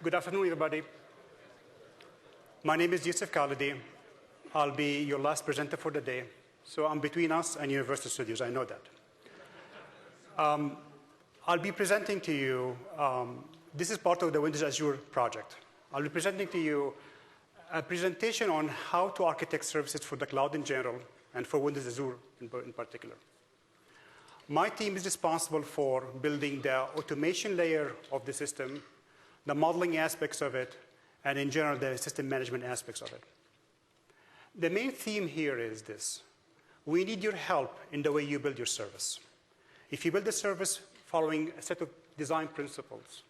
Good afternoon, everybody. My name is Yusuf Khalidi. I'll be your last presenter for the day. So I'm between us and Universal Studios, I know that. I'll be presenting to you, this is part of the Windows Azure project. I'll be presenting to you a presentation on how to architect services for the cloud in general and for Windows Azure in particular. My team is responsible for building the automation layer of the system, the modeling aspects of it, and in general, the system management aspects of it. The main theme here is this. We need your help in the way you build your service. If you build a service following a set of design principles,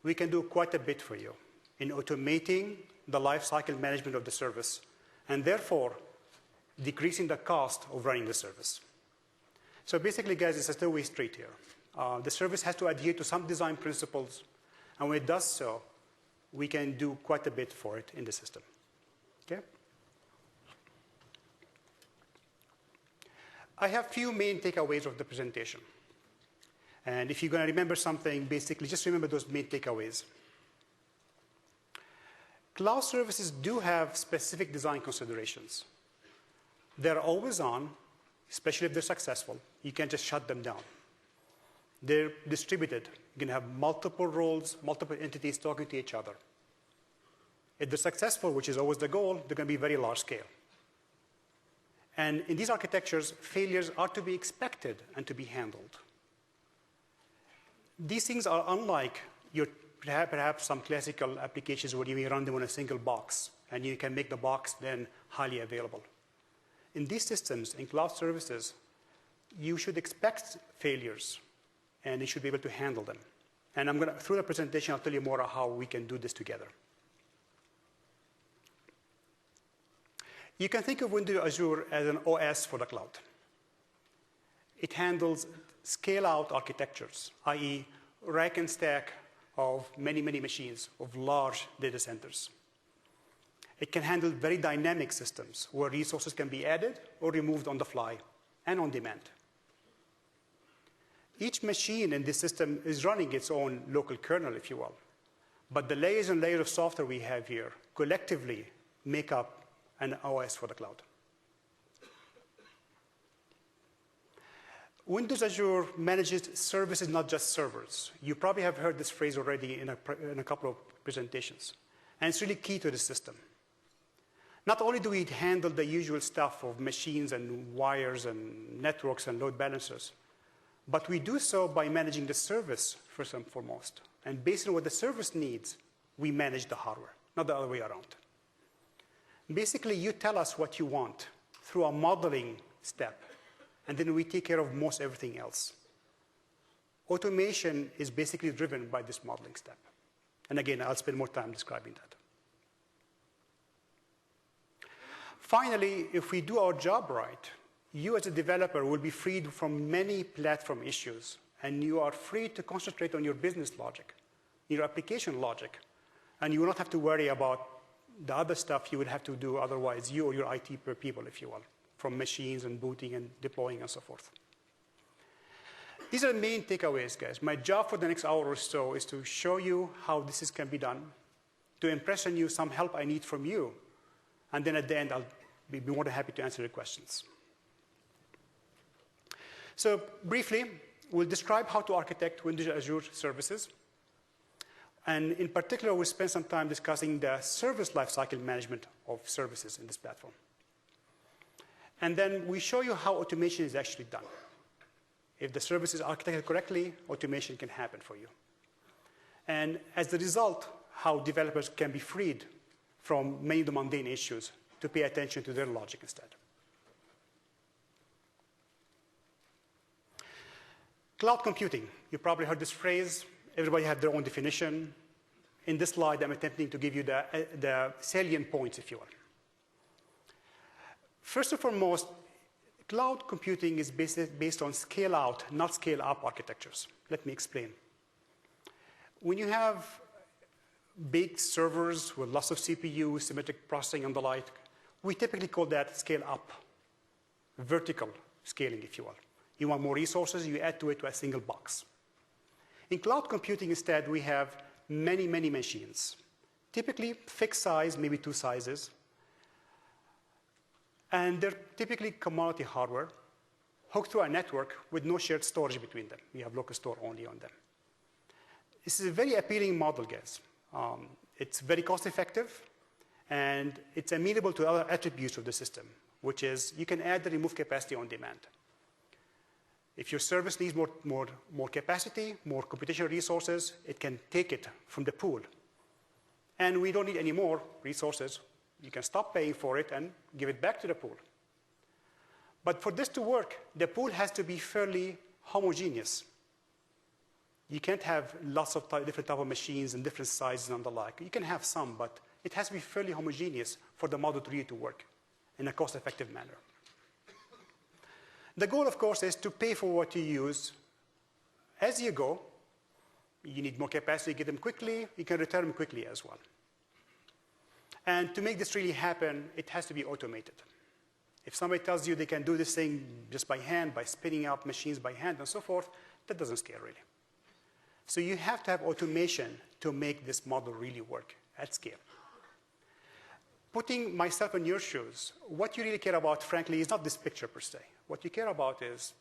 we can do quite a bit for you in automating the lifecycle management of the service, and therefore, decreasing the cost of running the service. So basically, guys, it's a two-way street here. The service has to adhere to some design principles, and when it does so, we can do quite a bit for it in the system. Okay? I have few main takeaways of the presentation. And if you're going to remember something, basically, just remember those main takeaways. Cloud services do have specific design considerations. They're always on, especially if they're successful. You can't just shut them down. They're distributed. You can have multiple roles, multiple entities talking to each other. If they're successful, which is always the goal, they're going to be very large scale. And in these architectures, failures are to be expected and to be handled. These things are unlike your perhaps some classical applications where you run them on a single box, and you can make the box then highly available. In these systems, in cloud services, you should expect failures, and you should be able to handle them. And I'm going to, through the presentation, I'll tell you more about how we can do this together. You can think of Windows Azure as an OS for the cloud. It handles scale-out architectures, i.e. rack and stack of many, many machines of large data centers. It can handle very dynamic systems where resources can be added or removed on the fly and on demand. Each machine in this system is running its own local kernel, if you will. But the layers and layers of software we have here collectively make up an OS for the cloud. Windows Azure manages services, not just servers. You probably have heard this phrase already in a couple of presentations. And it's really key to the system. Not only do we handle the usual stuff of machines and wires and networks and load balancers, but we do so by managing the service first and foremost. And based on what the service needs, we manage the hardware, not the other way around. Basically, you tell us what you want through a modeling step, and then we take care of most everything else. Automation is basically driven by this modeling step. And again, I'll spend more time describing that. Finally, if we do our job right, you as a developer will be freed from many platform issues, and you are free to concentrate on your business logic, your application logic, and you will not have to worry about the other stuff you would have to do otherwise, you or your IT people, if you will, from machines and booting and deploying and so forth. These are the main takeaways, guys. My job for the next hour or so is to show you how this can be done, to impress on you some help I need from you, and then at the end, I'll be more than happy to answer your questions. So briefly, we'll describe how to architect Windows Azure services. And in particular, we'll spend some time discussing the service lifecycle management of services in this platform. And then we show you how automation is actually done. If the service is architected correctly, automation can happen for you. And as a result, how developers can be freed from many of the mundane issues to pay attention to their logic instead. Cloud computing. You probably heard this phrase. Everybody has their own definition. In this slide, I'm attempting to give you the salient points, if you will. First and foremost, cloud computing is based on scale-out, not scale-up architectures. Let me explain. When you have big servers with lots of CPU, symmetric processing, and the like, we typically call that scale-up, vertical scaling, if you will. You want more resources, you add to it to a single box. In cloud computing, instead, we have many, many machines. Typically fixed size, maybe 2 sizes. And they're typically commodity hardware hooked to a network with no shared storage between them. We have local store only on them. This is a very appealing model, guys. It's very cost effective, and it's amenable to other attributes of the system, which is you can add and remove capacity on demand. If your service needs more capacity, more computational resources, it can take it from the pool. And we don't need any more resources. You can stop paying for it and give it back to the pool. But for this to work, the pool has to be fairly homogeneous. You can't have lots of different types of machines and different sizes and the like. You can have some, but it has to be fairly homogeneous for the model to work in a cost-effective manner. The goal, of course, is to pay for what you use as you go. You need more capacity, get them quickly. You can return them quickly as well. And to make this really happen, it has to be automated. If somebody tells you they can do this thing just by hand, by spinning up machines by hand and so forth, that doesn't scale really. So you have to have automation to make this model really work at scale. Putting myself in your shoes, what you really care about, frankly, is not this picture per se. What you care about is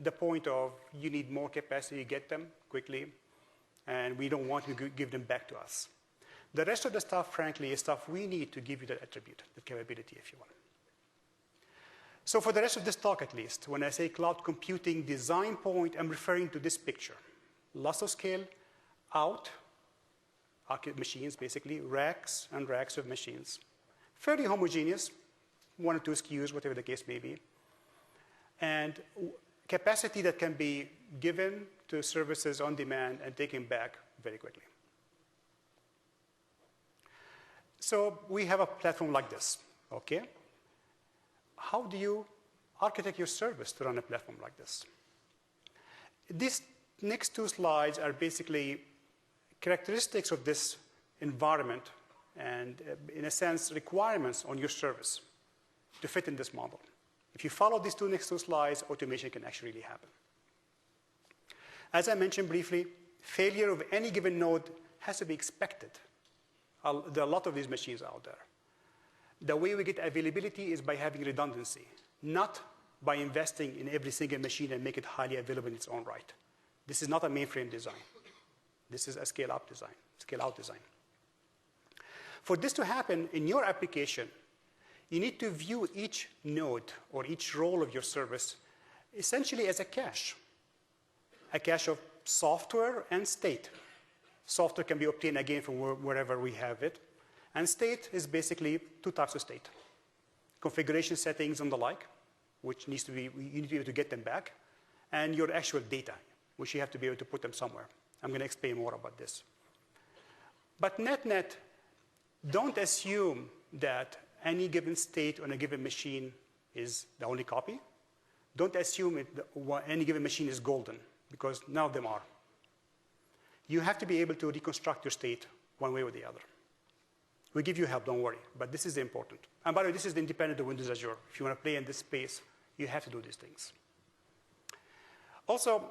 the point of you need more capacity, get them quickly, and we don't want to give them back to us. The rest of the stuff, frankly, is stuff we need to give you that attribute, that capability, if you will. So for the rest of this talk, at least, when I say cloud computing design point, I'm referring to this picture. Lots of scale out, machines, basically, racks and racks of machines. Fairly homogeneous, 1 or 2 SKUs, whatever the case may be. And capacity that can be given to services on demand and taken back very quickly. So we have a platform like this, okay? How do you architect your service to run a platform like this? These next 2 slides are basically characteristics of this environment and, in a sense, requirements on your service to fit in this model. If you follow these next 2 slides, automation can actually really happen. As I mentioned briefly, failure of any given node has to be expected. There are a lot of these machines out there. The way we get availability is by having redundancy, not by investing in every single machine and make it highly available in its own right. This is not a mainframe design. This is a scale-up design, scale-out design. For this to happen in your application, you need to view each node or each role of your service essentially as a cache of software and state. Software can be obtained, again, from wherever we have it. And state is basically 2 types of state. Configuration settings and the like, which you need to be able to get them back, and your actual data, which you have to be able to put them somewhere. I'm going to explain more about this. But net, don't assume that any given state on a given machine is the only copy. Don't assume any given machine is golden, because none of them are. You have to be able to reconstruct your state one way or the other. We give you help, don't worry, but this is important. And by the way, this is independent of Windows Azure. If you want to play in this space, you have to do these things. Also,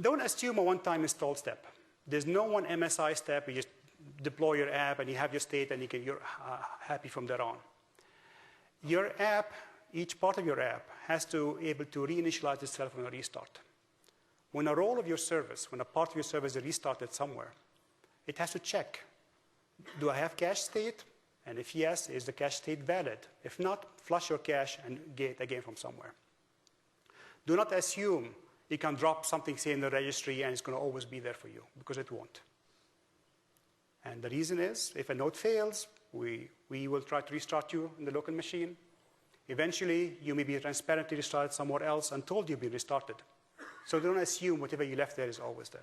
don't assume a one-time install step. There's no one MSI step. You just deploy your app, and you have your state, and you're happy from there on. Your app, each part of your app, has to be able to reinitialize itself on a restart. When a role of your service, when a part of your service is restarted somewhere, it has to check, do I have cache state? And if yes, is the cache state valid? If not, flush your cache and get it again from somewhere. Do not assume you can drop something, say, in the registry, and it's going to always be there for you, because it won't. And the reason is, if a node fails, we will try to restart you in the local machine. Eventually, you may be transparently restarted somewhere else and told you've been restarted. So don't assume whatever you left there is always there.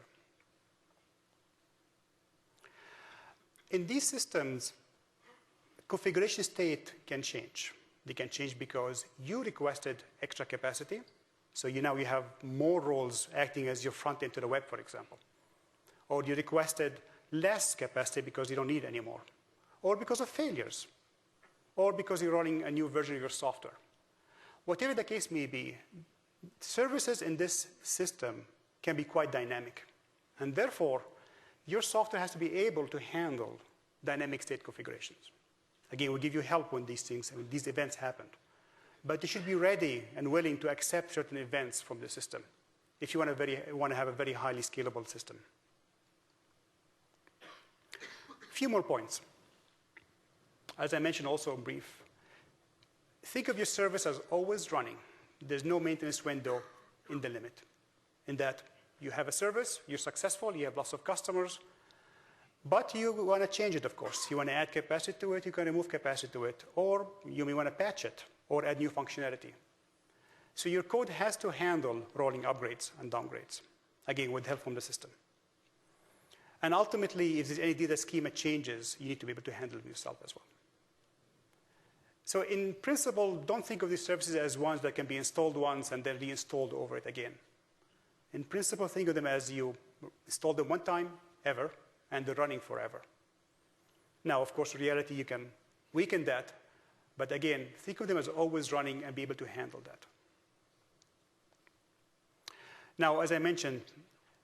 In these systems, configuration state can change. They can change because you requested extra capacity. So now you have more roles acting as your front end to the web, for example. Or you requested less capacity because you don't need any more. Or because of failures. Or because you're running a new version of your software. Whatever the case may be, services in this system can be quite dynamic. And therefore, your software has to be able to handle dynamic state configurations. Again, we'll give you help when these things, when these events happen. But you should be ready and willing to accept certain events from the system if you want to have a very highly scalable system. A few more points. As I mentioned also in brief, think of your service as always running. There's no maintenance window in the limit. In that you have a service, you're successful, you have lots of customers, but you want to change it, of course. You want to add capacity to it, you can remove capacity to it, or you may want to patch it or add new functionality. So your code has to handle rolling upgrades and downgrades, again, with help from the system. And ultimately, if there's any data schema changes, you need to be able to handle them yourself as well. So in principle, don't think of these services as ones that can be installed once and then reinstalled over it again. In principle, think of them as you install them one time, ever, and they're running forever. Now, of course, in reality, you can weaken that. But again, think of them as always running and be able to handle that. Now, as I mentioned,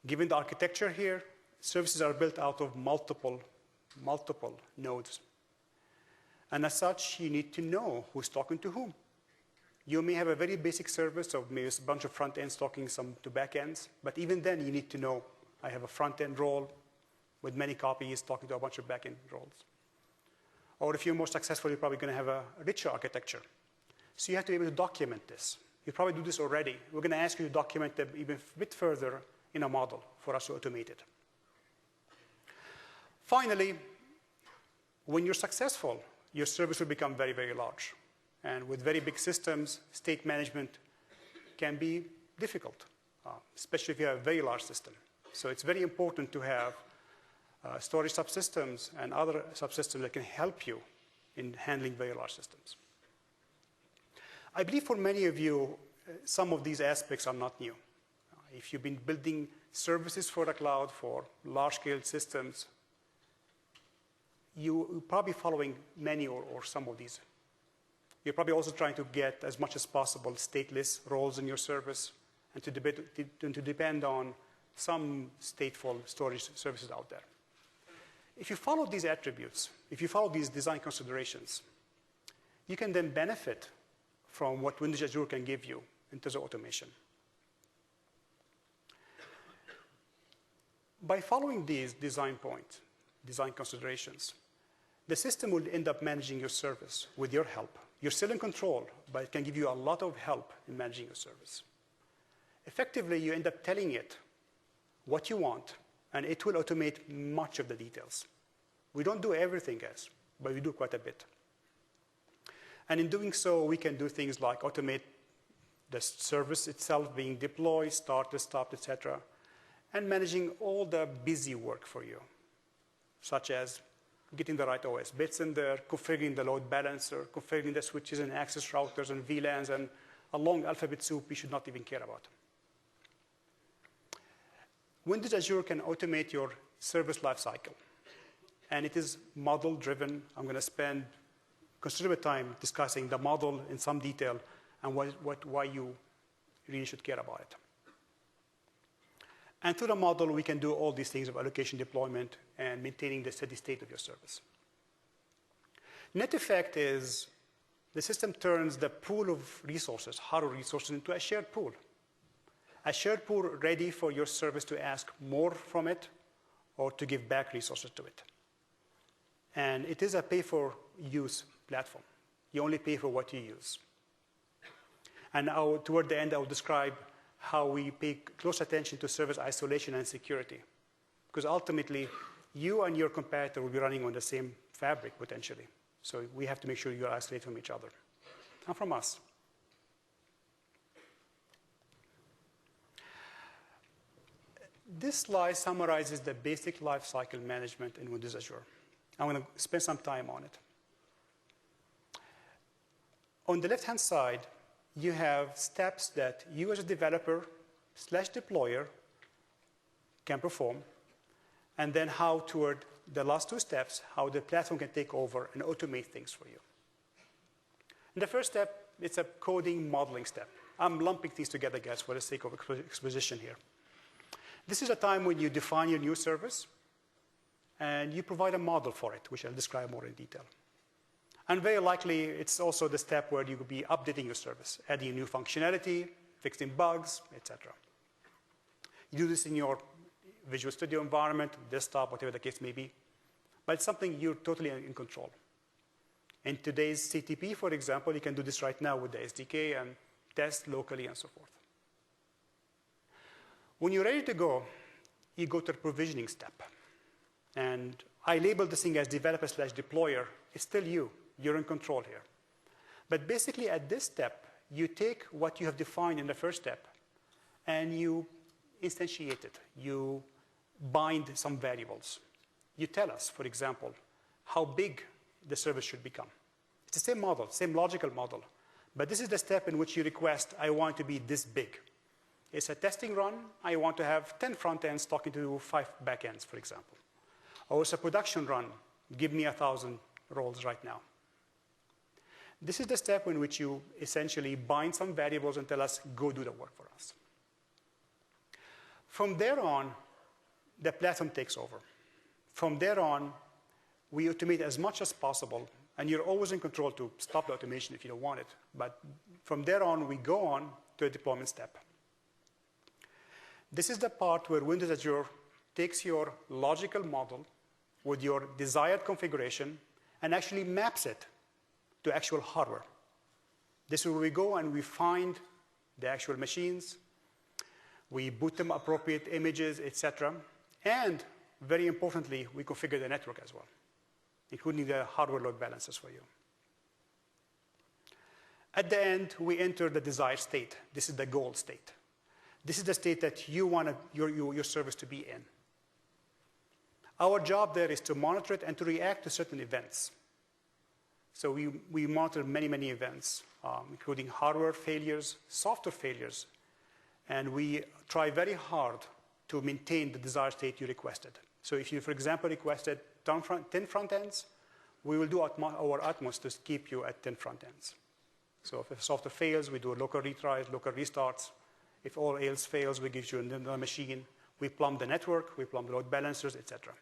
given the architecture here, services are built out of multiple nodes. And as such, you need to know who's talking to whom. You may have a very basic service of maybe a bunch of front ends talking some to back ends. But even then, you need to know, I have a front end role with many copies talking to a bunch of back end roles. Or if you're more successful, you're probably going to have a richer architecture. So you have to be able to document this. You probably do this already. We're going to ask you to document them even a bit further in a model for us to automate it. Finally, when you're successful, your service will become very, very large. And with very big systems, state management can be difficult, especially if you have a very large system. So it's very important to have storage subsystems and other subsystems that can help you in handling very large systems. I believe for many of you, some of these aspects are not new. If you've been building services for the cloud for large-scale systems, you're probably following many or some of these. You're probably also trying to get as much as possible stateless roles in your service and to depend on some stateful storage services out there. If you follow these attributes, if you follow these design considerations, you can then benefit from what Windows Azure can give you in terms of automation. By following these design points, design considerations, the system will end up managing your service with your help. You're still in control, but it can give you a lot of help in managing your service. Effectively, you end up telling it what you want, and it will automate much of the details. We don't do everything, guys, but we do quite a bit. And in doing so, we can do things like automate the service itself being deployed, started, stopped, etc., and managing all the busy work for you, such as getting the right OS bits in there, configuring the load balancer, configuring the switches and access routers and VLANs, and a long alphabet soup you should not even care about. Windows Azure can automate your service lifecycle, and it is model-driven. I'm going to spend considerable time discussing the model in some detail and why you really should care about it. And through the model, we can do all these things of allocation deployment and maintaining the steady state of your service. Net effect is the system turns the pool of resources, hardware resources, into a shared pool. A shared pool ready for your service to ask more from it or to give back resources to it. And it is a pay-for-use platform. You only pay for what you use. And toward the end, I will describe how we pay close attention to service isolation and security. Because ultimately, you and your competitor will be running on the same fabric, potentially. So we have to make sure you're isolated from each other and from us. This slide summarizes the basic lifecycle management in Windows Azure. I'm going to spend some time on it. On the left-hand side, you have steps that you as a developer/deployer can perform, and then how toward the last two steps, how the platform can take over and automate things for you. And the first step, it's a coding modeling step. I'm lumping these together, guys, for the sake of exposition here. This is a time when you define your new service, and you provide a model for it, which I'll describe more in detail. And very likely, it's also the step where you will be updating your service, adding new functionality, fixing bugs, etc. You do this in your Visual Studio environment, desktop, whatever the case may be. But it's something you're totally in control. In today's CTP, for example, you can do this right now with the SDK and test locally and so forth. When you're ready to go, you go to the provisioning step. And I label this thing as developer/deployer. It's still you. You're in control here. But basically, at this step, you take what you have defined in the first step, and you instantiate it. You bind some variables. You tell us, for example, how big the service should become. It's the same model, same logical model. But this is the step in which you request, I want to be this big. It's a testing run. I want to have 10 front ends talking to 5 back ends, for example. Or it's a production run. Give me 1,000 roles right now. This is the step in which you essentially bind some variables and tell us, go do the work for us. From there on, the platform takes over. From there on, we automate as much as possible, and you're always in control to stop the automation if you don't want it. But from there on, we go on to a deployment step. This is the part where Windows Azure takes your logical model with your desired configuration and actually maps it to actual hardware. This is where we go and we find the actual machines. We boot them appropriate images, etc. And very importantly, we configure the network as well, including the hardware load balancers for you. At the end, we enter the desired state. This is the goal state. This is the state that you want your service to be in. Our job there is to monitor it and to react to certain events. So we monitor many, many events, including hardware failures, software failures, and we try very hard to maintain the desired state you requested. So if you, for example, requested 10 front ends, we will do our utmost to keep you at 10 front ends. So if software fails, we do local retries, local restarts. If all else fails, we give you another machine. We plumb the network, we plumb the load balancers, etc.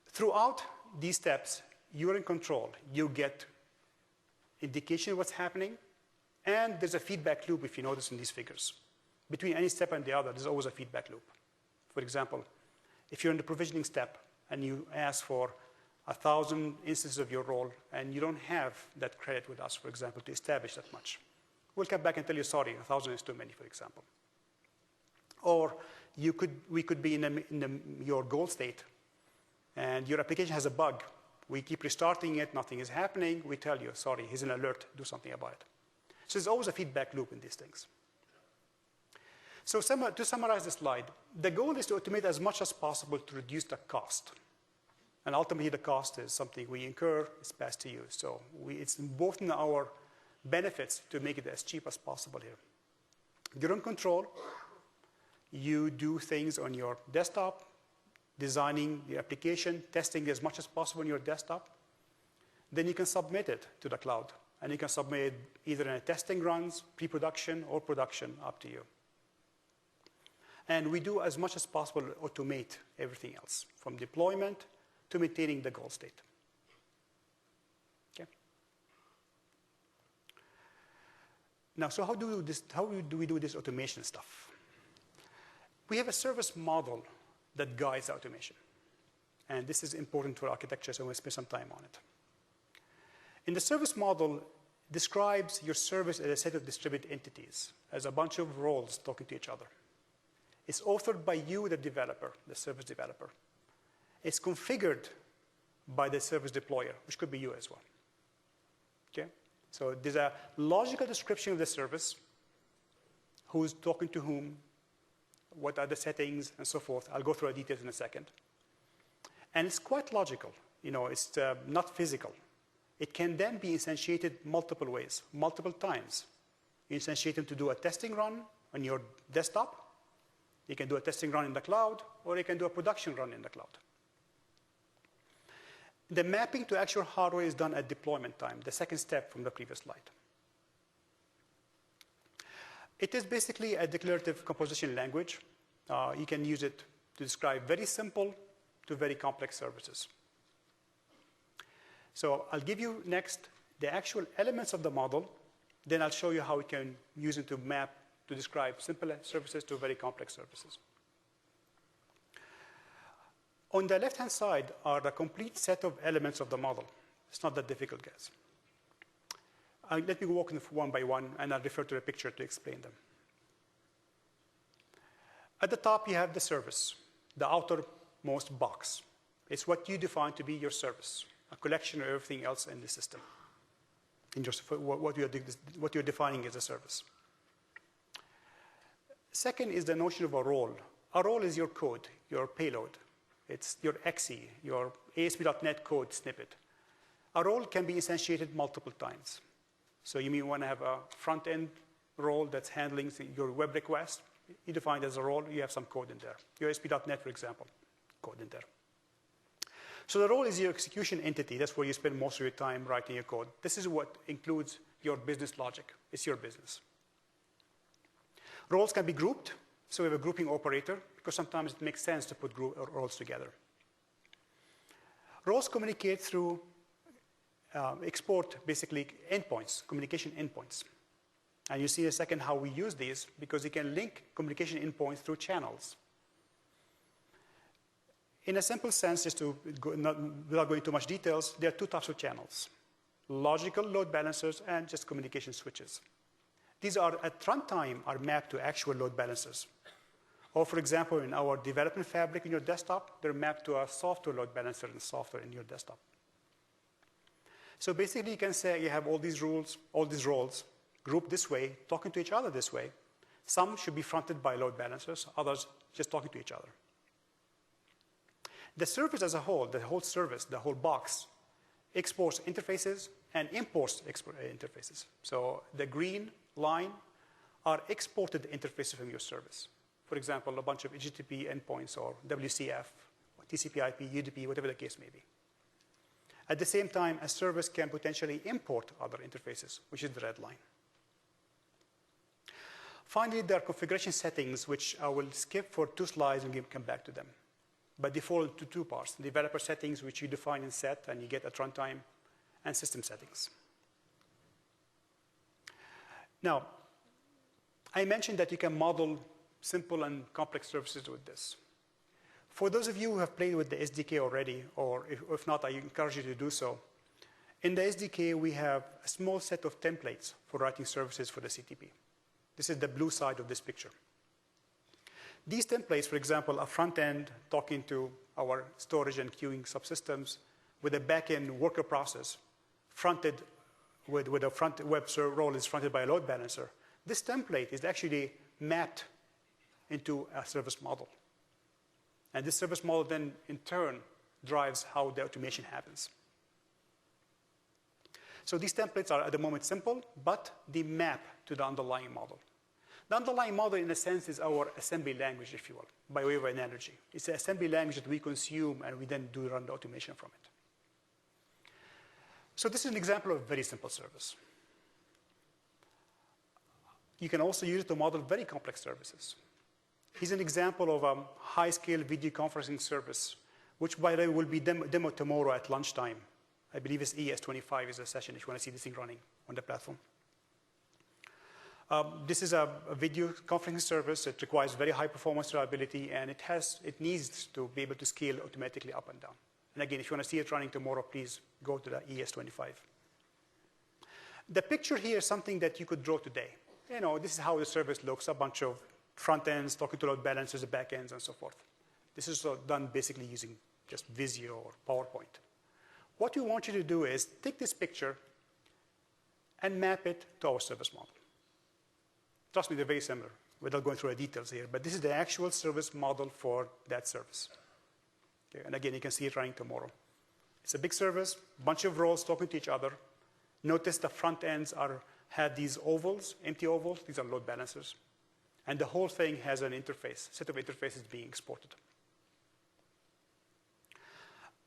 Throughout these steps, you're in control. You get indication of what's happening, and there's a feedback loop, if you notice in these figures. Between any step and the other, there's always a feedback loop. For example, if you're in the provisioning step and you ask for 1,000 instances of your role and you don't have that credit with us, for example, to establish that much, we'll come back and tell you, sorry, 1,000 is too many, for example. Or we could be in your goal state and your application has a bug. We keep restarting it, nothing is happening. We tell you, sorry, here's an alert, do something about it. So there's always a feedback loop in these things. So to summarize the slide, the goal is to automate as much as possible to reduce the cost. And ultimately, the cost is something we incur, it's passed to you. So it's both in our benefits to make it as cheap as possible here. You're in control. You do things on your desktop, designing the application, testing as much as possible on your desktop. Then you can submit it to the cloud. And you can submit it either in a testing runs, pre-production, or production, up to you. And we do as much as possible to automate everything else, from deployment to maintaining the goal state. Okay. Now, so how do we do this automation stuff? We have a service model that guides automation. And this is important for architecture, so we'll spend some time on it. In the service model, describes your service as a set of distributed entities, as a bunch of roles talking to each other. It's authored by you, the developer, the service developer. It's configured by the service deployer, which could be you as well. Okay? So there's a logical description of the service, who's talking to whom, what are the settings, and so forth. I'll go through the details in a second. And it's quite logical. You know, it's not physical. It can then be instantiated multiple ways, multiple times. You instantiate them to do a testing run on your desktop. You can do a testing run in the cloud, or you can do a production run in the cloud. The mapping to actual hardware is done at deployment time, the second step from the previous slide. It is basically a declarative composition language. You can use it to describe very simple to very complex services. So I'll give you next the actual elements of the model. Then I'll show you how we can use it to map, to describe simple services to very complex services. On the left-hand side are the complete set of elements of the model. It's not that difficult, guys. Let me walk them one by one, and I'll refer to the picture to explain them. At the top, you have the service, the outermost box. It's what you define to be your service, a collection of everything else in the system, in just what you're defining as a service. Second is the notion of a role. A role is your code, your payload. It's your exe, your ASP.NET code snippet. A role can be instantiated multiple times. So you may want to have a front-end role that's handling your web request. You define it as a role, you have some code in there. Your ASP.NET, for example, code in there. So the role is your execution entity. That's where you spend most of your time writing your code. This is what includes your business logic. It's your business. Roles can be grouped. So we have a grouping operator, because sometimes it makes sense to put roles together. Roles communicate through export, basically, endpoints, communication endpoints. And you see in a second how we use these, because you can link communication endpoints through channels. In a simple sense, just to without going into much details, there are two types of channels: logical load balancers and just communication switches. These are, at runtime, are mapped to actual load balancers. Or, for example, in our development fabric in your desktop, they're mapped to a software load balancer in software in your desktop. So basically, you can say you have all these rules, all these roles, grouped this way, talking to each other this way. Some should be fronted by load balancers, others just talking to each other. The service as a whole, the whole service, the whole box, exports interfaces and imports interfaces. So the green line are exported interfaces from your service. For example, a bunch of HTTP endpoints or WCF, or TCP/IP, UDP, whatever the case may be. At the same time, a service can potentially import other interfaces, which is the red line. Finally, there are configuration settings, which I will skip for 2 slides and come back to them. But they fall into 2 parts: developer settings, which you define and set, and you get at runtime, and system settings. Now, I mentioned that you can model simple and complex services with this. For those of you who have played with the SDK already, or if not, I encourage you to do so. In the SDK, we have a small set of templates for writing services for the CTP. This is the blue side of this picture. These templates, for example, a front end talking to our storage and queuing subsystems with a back-end worker process fronted with a front web role is fronted by a load balancer. This template is actually mapped into a service model. And this service model then, in turn, drives how the automation happens. So these templates are, at the moment, simple, but they map to the underlying model. The underlying model, in a sense, is our assembly language, if you will, by way of analogy. It's the assembly language that we consume, and we then do run the automation from it. So this is an example of a very simple service. You can also use it to model very complex services. Here's an example of a high-scale video conferencing service, which, by the way, will be demoed tomorrow at lunchtime. I believe it's ES25 is a session if you want to see this thing running on the platform. This is a video conferencing service. It requires very high performance reliability, and it needs to be able to scale automatically up and down. And again, if you want to see it running tomorrow, please go to the ES25. The picture here is something that you could draw today. You know, this is how the service looks, a bunch of front ends, talking to load balancers, the back ends, and so forth. This is done basically using just Visio or PowerPoint. What we want you to do is take this picture and map it to our service model. Trust me, they're very similar, without going through the details here, but this is the actual service model for that service. Okay, and again, you can see it running tomorrow. It's a big service, bunch of roles talking to each other. Notice the front ends have these ovals, empty ovals. These are load balancers. And the whole thing has an interface, set of interfaces being exported.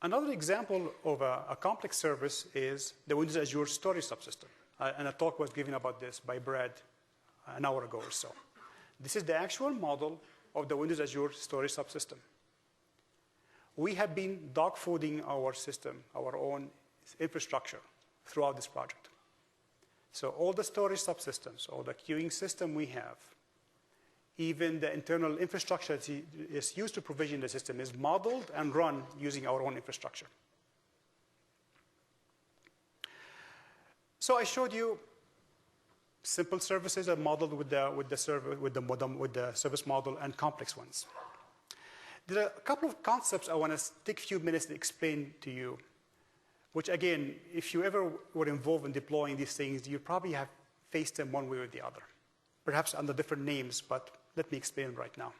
Another example of a complex service is the Windows Azure storage subsystem. And a talk was given about this by Brad an hour ago or so. This is the actual model of the Windows Azure storage subsystem. we have been dog-fooding our system, our own infrastructure, throughout this project. So all the storage subsystems, all the queuing system we have, even the internal infrastructure that is used to provision the system is modeled and run using our own infrastructure. So I showed you simple services are modeled with the service model and complex ones. There are a couple of concepts I want to take a few minutes to explain to you, which again, if you ever were involved in deploying these things, you probably have faced them one way or the other, perhaps under different names, but let me explain right now.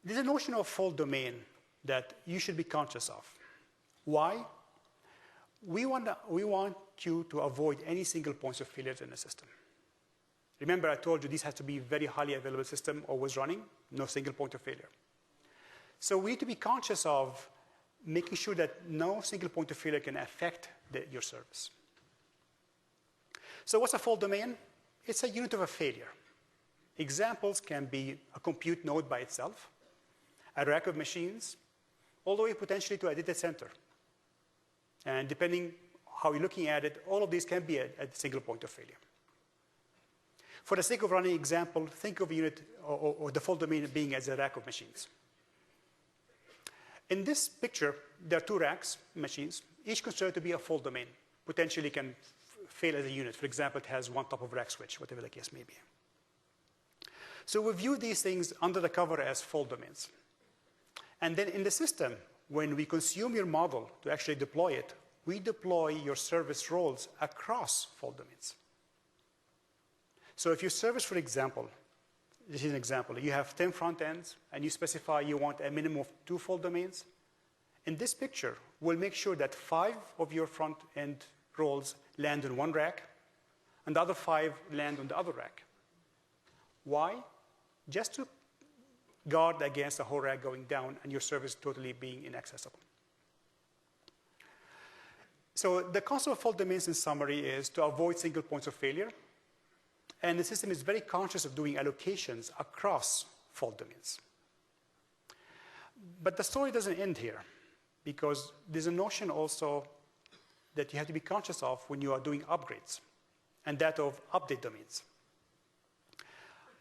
There's a notion of fault domain that you should be conscious of. Why? We want you to avoid any single points of failures in the system. Remember, I told you this has to be a very highly available system, always running, no single point of failure. So we need to be conscious of making sure that no single point of failure can affect your service. So what's a fault domain? It's a unit of a failure. Examples can be a compute node by itself, a rack of machines, all the way potentially to a data center. And depending how you're looking at it, all of these can be a single point of failure. For the sake of running example, think of a unit or the fault domain being as a rack of machines. In this picture, there are two racks, machines, each considered to be a fault domain. Potentially can fail as a unit. For example, it has one top of rack switch, whatever the case may be. So we view these things under the cover as fault domains. And then in the system, when we consume your model to actually deploy it, we deploy your service roles across fault domains. So if your service, for example, this is an example, you have 10 front ends, and you specify you want a minimum of 2 fault domains. In this picture, we'll make sure that 5 of your front end roles land on one rack, and the other 5 land on the other rack. Why? Just to guard against the whole rack going down and your service totally being inaccessible. So the concept of fault domains in summary is to avoid single points of failure. And the system is very conscious of doing allocations across fault domains. But the story doesn't end here, because there's a notion also that you have to be conscious of when you are doing upgrades, and that of update domains.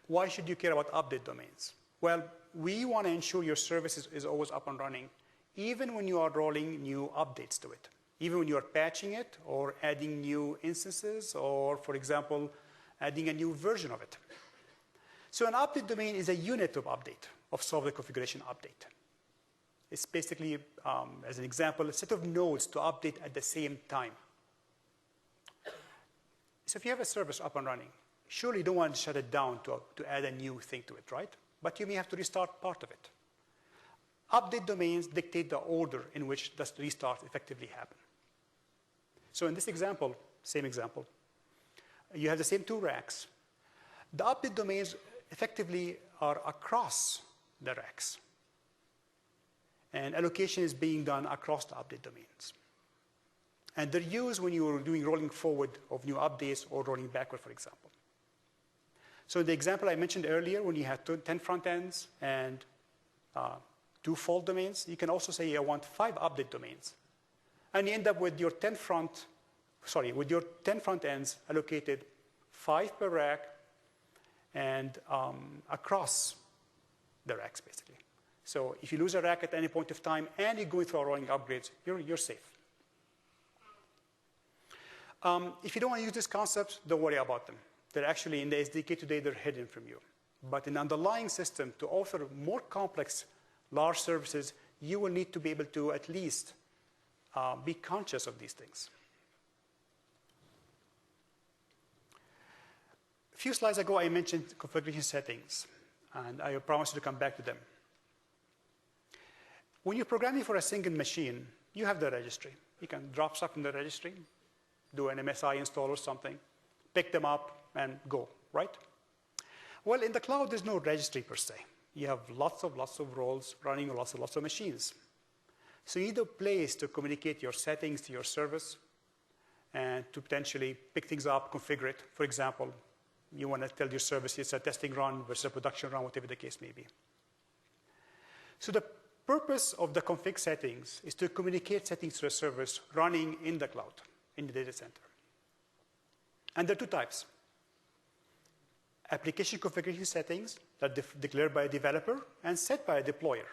Why should you care about update domains? Well, we want to ensure your service is always up and running, even when you are rolling new updates to it, even when you are patching it or adding new instances or, for example, adding a new version of it. So an update domain is a unit of update, of software configuration update. It's basically, as an example, a set of nodes to update at the same time. So if you have a service up and running, surely you don't want to shut it down to add a new thing to it, right? But you may have to restart part of it. Update domains dictate the order in which the restart effectively happen. So in this example, same example, you have the same 2 racks. The update domains effectively are across the racks. And allocation is being done across the update domains. And they're used when you're doing rolling forward of new updates or rolling backward, for example. So the example I mentioned earlier, when you have 10 front ends and 2 fault domains, you can also say I want 5 update domains. And you end up with your 10 front ends allocated 5 per rack and across the racks, basically. So if you lose a rack at any point of time and you're going through rolling upgrades, you're safe. If you don't want to use these concepts, don't worry about them. They're actually in the SDK today, they're hidden from you. But in the underlying system, to offer more complex, large services, you will need to be able to at least be conscious of these things. A few slides ago, I mentioned configuration settings, and I promised to come back to them. When you're programming for a single machine, you have the registry. You can drop stuff in the registry, do an MSI install or something, pick them up, and go, right? Well, in the cloud, there's no registry per se. You have lots of roles running on lots of machines. So you need a place to communicate your settings to your service and to potentially pick things up, configure it. For example, you want to tell your service it's a testing run versus a production run, whatever the case may be. So the purpose of the config settings is to communicate settings to a service running in the cloud, in the data center. And there are two types. Application configuration settings that are declared by a developer and set by a deployer.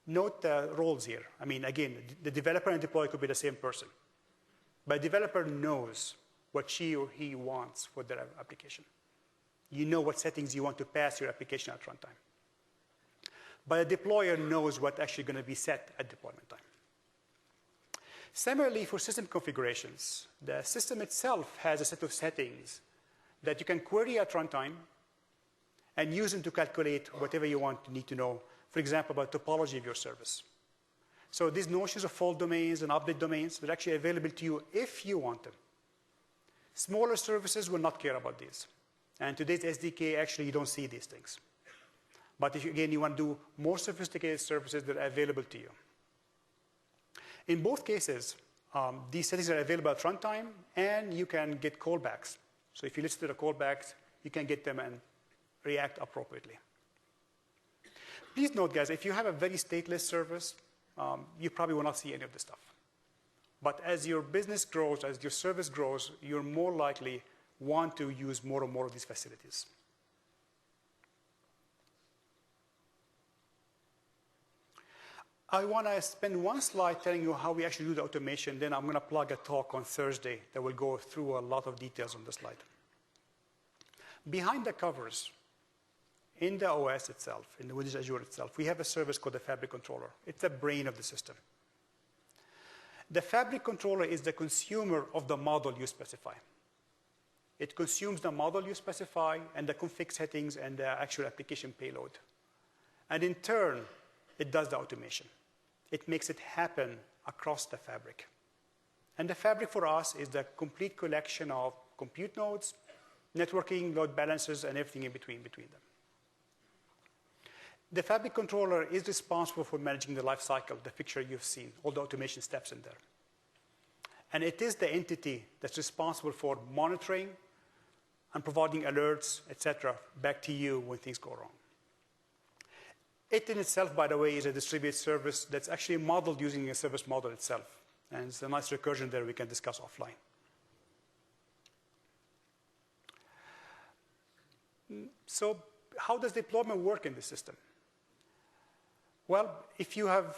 Note the roles here. I mean, again, the developer and deployer could be the same person. But a developer knows what she or he wants for their application. You know what settings you want to pass your application at runtime. But a deployer knows what's actually going to be set at deployment time. Similarly, for system configurations, the system itself has a set of settings that you can query at runtime and use them to calculate whatever you need to know, for example, about topology of your service. So these notions of fault domains and update domains are actually available to you if you want them. Smaller services will not care about these. And today's SDK, actually, you don't see these things. But if, again, you want to do more sophisticated services that are available to you. In both cases, these settings are available at runtime, and you can get callbacks. So if you listen to the callbacks, you can get them and react appropriately. Please note, guys, if you have a very stateless service, you probably will not see any of this stuff. But as your business grows, as your service grows, you're more likely want to use more and more of these facilities. I want to spend one slide telling you how we actually do the automation. Then I'm going to plug a talk on Thursday that will go through a lot of details on the slide. Behind the covers, in the OS itself, in the Windows Azure itself, we have a service called the Fabric Controller. It's the brain of the system. The Fabric Controller is the consumer of the model you specify. It consumes the model you specify and the config settings and the actual application payload. And in turn, it does the automation. It makes it happen across the fabric. And the fabric for us is the complete collection of compute nodes, networking, load balancers, and everything in between them. The Fabric Controller is responsible for managing the life cycle, the picture you've seen, all the automation steps in there. And it is the entity that's responsible for monitoring and providing alerts, et cetera, back to you when things go wrong. It in itself, by the way, is a distributed service that's actually modeled using a service model itself. And it's a nice recursion there we can discuss offline. So how does deployment work in the system? Well, if you have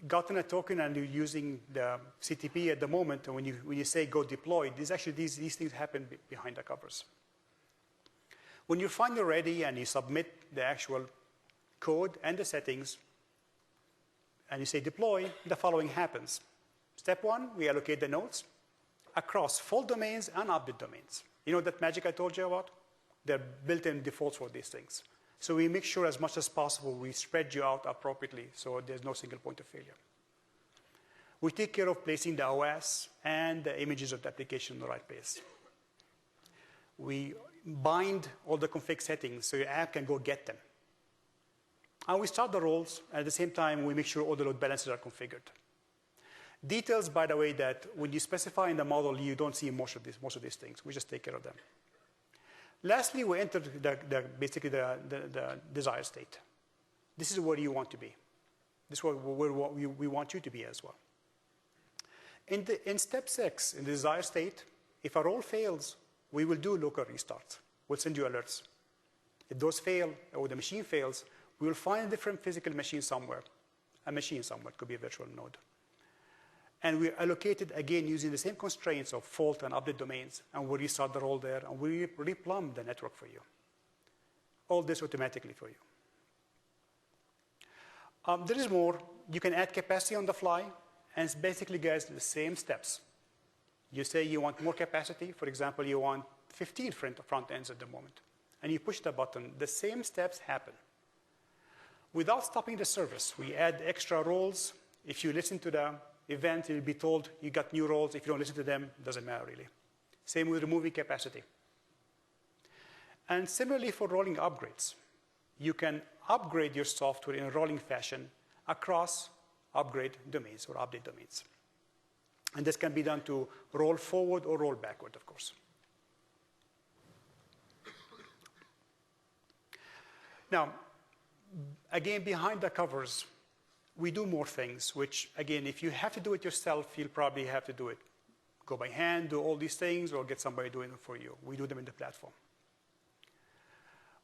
gotten a token and you're using the CTP at the moment, and when you say go deploy, these things happen behind the covers. When you're finally ready and you submit the actual code and the settings, and you say deploy, the following happens. Step one, we allocate the nodes across fault domains and update domains. You know that magic I told you about? They're built-in defaults for these things. So we make sure as much as possible we spread you out appropriately so there's no single point of failure. We take care of placing the OS and the images of the application in the right place. We bind all the config settings so your app can go get them. And we start the roles, and at the same time, we make sure all the load balancers are configured. Details, by the way, that when you specify in the model, you don't see most of these things. We just take care of them. Lastly, we enter basically the desired state. This is where you want to be. This is where we want you to be as well. In step 6, in the desired state, if a role fails, we will do local restarts. We'll send you alerts. If those fail, or the machine fails, we will find a different physical machine somewhere. A machine somewhere, it could be a virtual node. And we allocate it, again, using the same constraints of fault and update domains, and we restart the role there, and we replumb the network for you. All this automatically for you. There is more. You can add capacity on the fly, and it's basically, guys, the same steps. You say you want more capacity. For example, you want 15 front ends at the moment, and you push the button. The same steps happen. Without stopping the service, we add extra roles. If you listen to the event, you'll be told you got new roles. If you don't listen to them, it doesn't matter really. Same with removing capacity. And similarly for rolling upgrades. You can upgrade your software in a rolling fashion across upgrade domains or update domains. And this can be done to roll forward or roll backward, of course. Now, Again, behind the covers, we do more things, which, again, if you have to do it yourself, you'll probably have to do it. Go by hand, do all these things, or get somebody doing it for you. We do them in the platform.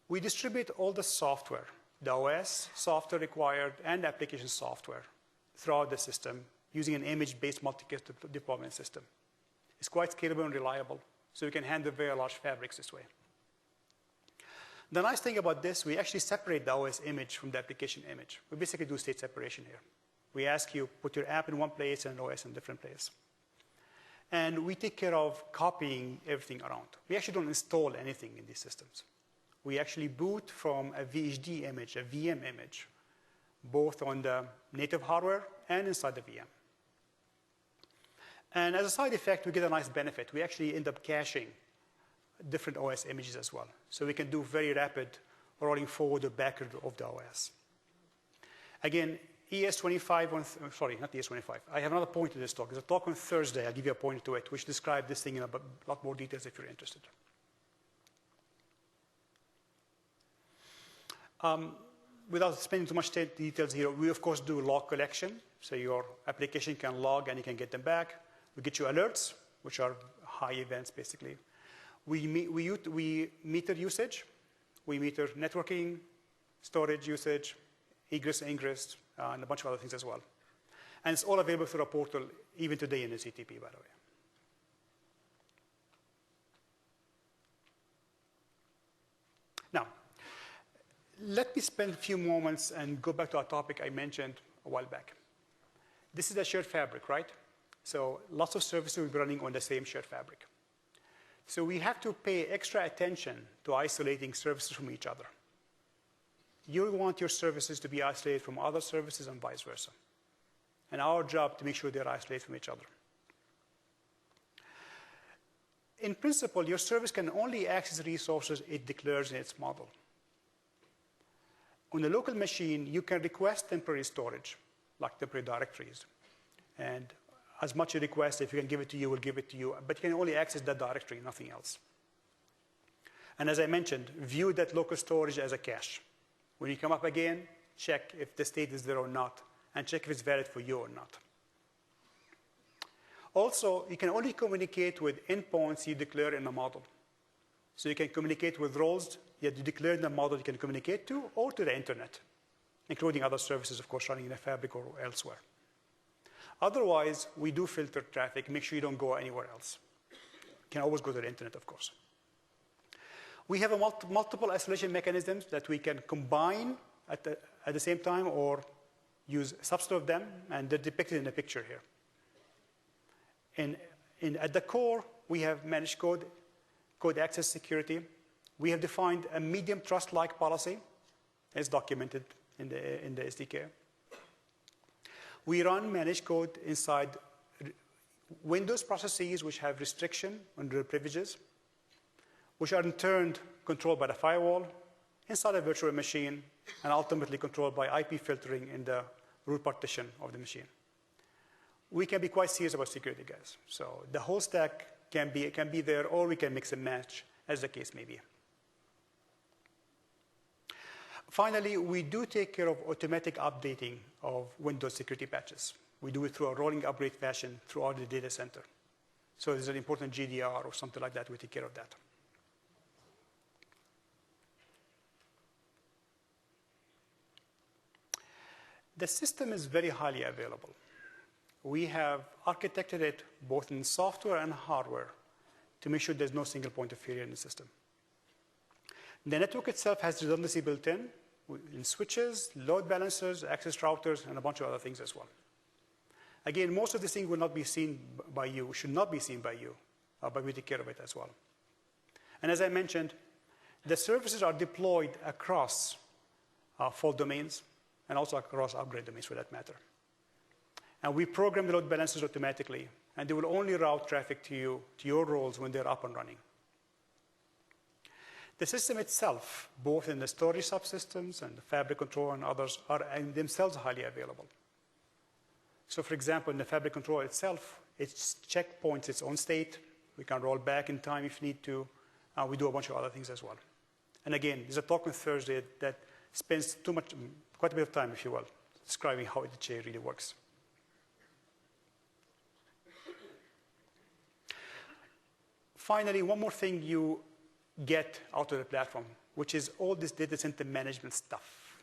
We distribute all the software, the OS software required, and application software throughout the system using an image-based multi-case deployment system. It's quite scalable and reliable, so you can handle very large fabrics this way. The nice thing about this, we actually separate the OS image from the application image. We basically do state separation here. We ask you, put your app in one place and OS in a different place. And we take care of copying everything around. We actually don't install anything in these systems. We actually boot from a VHD image, a VM image, both on the native hardware and inside the VM. And as a side effect, we get a nice benefit. We actually end up caching different OS images as well. So we can do very rapid rolling forward or backward of the OS. Again, ES25, sorry, not ES25. I have another point to this talk. There's a talk on Thursday. I'll give you a pointer to it, which describes this thing in a lot more details if you're interested. Without spending too much details here, we, of course, do log collection. So your application can log and you can get them back. We get you alerts, which are high events, basically. We meter usage. We meter networking, storage usage, egress and ingress, and a bunch of other things as well. And it's all available through a portal, even today in the CTP, by the way. Now, let me spend a few moments and go back to a topic I mentioned a while back. This is a shared fabric, right? So lots of services will be running on the same shared fabric. So we have to pay extra attention to isolating services from each other. You want your services to be isolated from other services and vice versa. And our job to make sure they're isolated from each other. In principle, your service can only access resources it declares in its model. On the local machine, you can request temporary storage, like temporary directories. And as much as you request, if you can give it to you, we'll give it to you. But you can only access that directory, nothing else. And as I mentioned, view that local storage as a cache. When you come up again, check if the state is there or not, and check if it's valid for you or not. Also, you can only communicate with endpoints you declare in the model. So you can communicate with roles that you declare in the model you can communicate to, or to the internet, including other services, of course, running in a fabric or elsewhere. Otherwise, we do filter traffic, make sure you don't go anywhere else. You can always go to the internet, of course. We have multiple isolation mechanisms that we can combine at the same time or use a subset of them, and they're depicted in the picture here. At the core, we have managed code access security. We have defined a medium trust-like policy, as documented in the SDK. We run managed code inside Windows processes which have restriction on their privileges, which are in turn controlled by the firewall, inside a virtual machine, and ultimately controlled by IP filtering in the root partition of the machine. We can be quite serious about security, guys. So the whole stack can be there, or we can mix and match, as the case may be. Finally, we do take care of automatic updating of Windows security patches. We do it through a rolling upgrade fashion throughout the data center. So there's an important GDR or something like that, we take care of that. The system is very highly available. We have architected it both in software and hardware to make sure there's no single point of failure in the system. The network itself has redundancy built in switches, load balancers, access routers, and a bunch of other things as well. Again, most of these things will not be seen by you, should not be seen by you, but we take care of it as well. And as I mentioned, the services are deployed across fault domains and also across upgrade domains for that matter. And we program the load balancers automatically, and they will only route traffic to your roles when they're up and running. The system itself, both in the storage subsystems and the fabric control and others, are in themselves highly available. So for example, in the fabric control itself, it checkpoints its own state. We can roll back in time if need to. We do a bunch of other things as well. And again, there's a talk on Thursday that spends quite a bit of time, if you will, describing how HA really works. Finally, one more thing you get out of the platform, which is all this data center management stuff.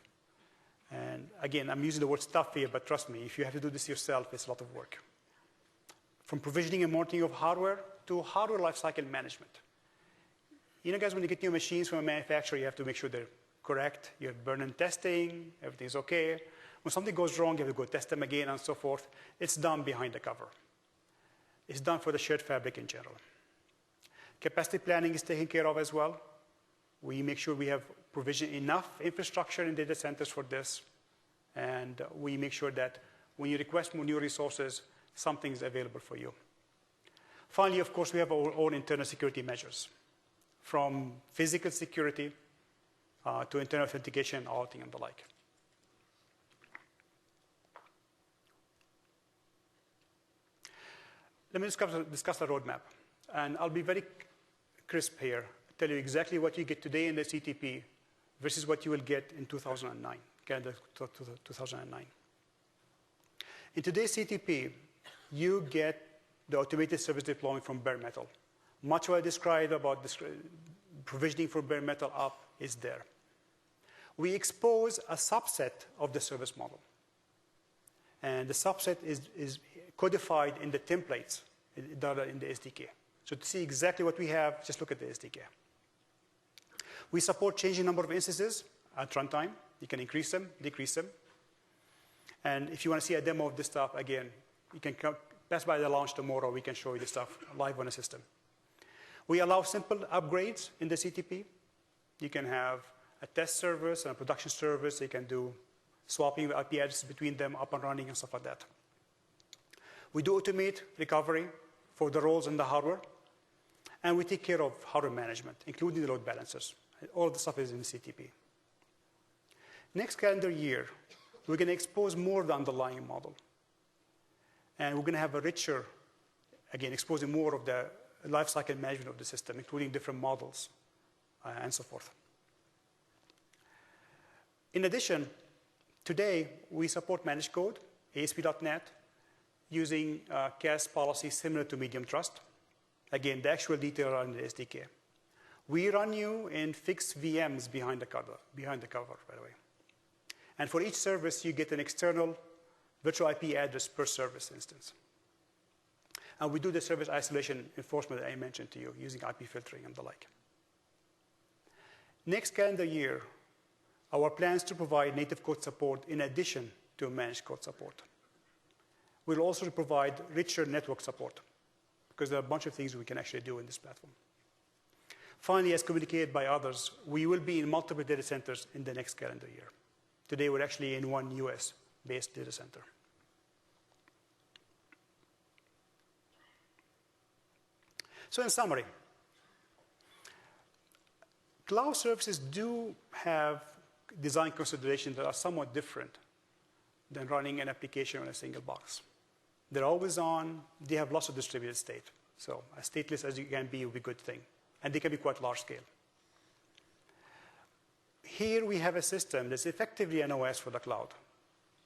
And again, I'm using the word stuff here, but trust me, if you have to do this yourself, it's a lot of work. From provisioning and monitoring of hardware to hardware lifecycle management. You know, guys, when you get new machines from a manufacturer, you have to make sure they're correct. You have burn-in testing, everything's okay. When something goes wrong, you have to go test them again and so forth. It's done behind the cover. It's done for the shared fabric in general. Capacity planning is taken care of as well. We make sure we have provision enough infrastructure in data centers for this. And we make sure that when you request more new resources, something's available for you. Finally, of course, we have our own internal security measures, from physical security to internal authentication, auditing, and the like. Let me discuss the roadmap. And I'll be very crisp here, tell you exactly what you get today in the CTP versus what you will get in 2009, calendar 2009. In today's CTP, you get the automated service deployment from bare metal. Much what I described about provisioning for bare metal up is there. We expose a subset of the service model. And the subset is codified in the templates that are in the SDK. So to see exactly what we have, just look at the SDK. We support changing number of instances at runtime. You can increase them, decrease them. And if you want to see a demo of this stuff, again, you can pass by the launch tomorrow. We can show you this stuff live on the system. We allow simple upgrades in the CTP. You can have a test service and a production service. You can do swapping the IP addresses between them, up and running, and stuff like that. We do automate recovery for the roles in the hardware. And we take care of hardware management, including the load balancers. All the stuff is in the CTP. Next calendar year, we're going to expose more of the underlying model. And we're going to have a richer, again, exposing more of the lifecycle management of the system, including different models and so forth. In addition, today, we support managed code, ASP.NET, using CAS policies similar to medium trust. Again, the actual details are in the SDK. We run you in fixed VMs behind the cover, by the way. And for each service, you get an external virtual IP address per service instance. And we do the service isolation enforcement that I mentioned to you, using IP filtering and the like. Next calendar year, our plan is to provide native code support in addition to managed code support. We'll also provide richer network support, because there are a bunch of things we can actually do in this platform. Finally, as communicated by others, we will be in multiple data centers in the next calendar year. Today, we're actually in one US-based data center. So in summary, cloud services do have design considerations that are somewhat different than running an application on a single box. They're always on. They have lots of distributed state. So as stateless as you can be would be a good thing. And they can be quite large scale. Here we have a system that's effectively an OS for the cloud